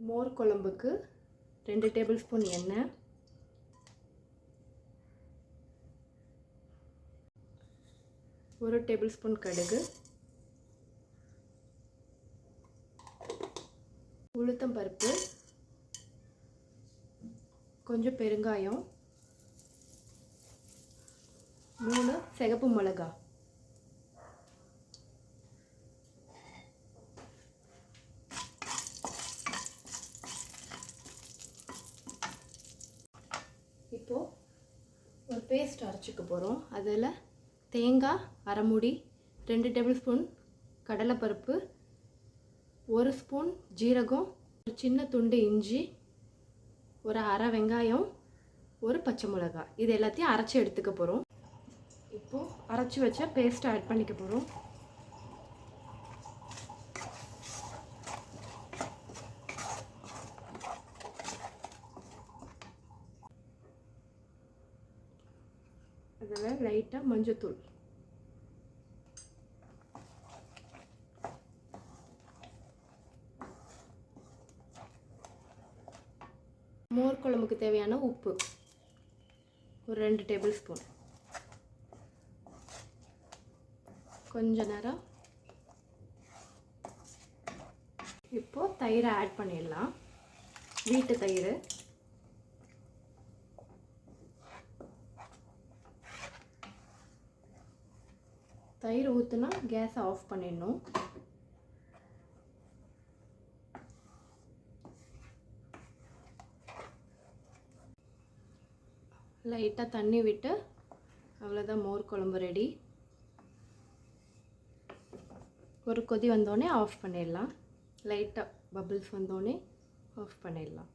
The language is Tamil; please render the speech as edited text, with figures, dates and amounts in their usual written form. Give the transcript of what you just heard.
மோர் குழம்புக்கு 2 டேபிள் ஸ்பூன் எண்ணெய், 1 டேபிள் ஸ்பூன் கடுகு, உளுத்தம் பருப்பு, கொஞ்சம் பெருங்காயம், 3 சிகப்பு மிளகாய். இப்போது ஒரு பேஸ்ட் அரைச்சிக்க போகிறோம். அதில் தேங்காய் அரை மூடி, 2 டேபிள் ஸ்பூன் கடலைப்பருப்பு, 1 ஸ்பூன் ஜீரகம், ஒரு சின்ன துண்டு இஞ்சி, ஒரு அரை வெங்காயம், ஒரு பச்சை மிளகாய், இது எல்லாத்தையும் அரைச்சி எடுத்துக்க போகிறோம். இப்போது அரைச்சி வச்ச பேஸ்ட்டை ஆட் பண்ணிக்க போகிறோம். அதில் லைட்டாக மஞ்சத்தூள், மோர் குழம்புக்கு தேவையான உப்பு ஒரு 2 டேபிள் ஸ்பூன், கொஞ்ச நேரம். இப்போது தயிரை ஆட் பண்ணிடலாம். வீட்டு தயிர், தயிர் ஊற்றுனா கேஸை ஆஃப் பண்ணிடணும். லைட்டாக தண்ணி விட்டு அவ்வளோதான், மோர் குழம்பு ரெடி. ஒரு கொதி வந்தோடனே ஆஃப் பண்ணிடலாம். லைட்டாக பபிள்ஸ் வந்தோடனே ஆஃப் பண்ணிடலாம்.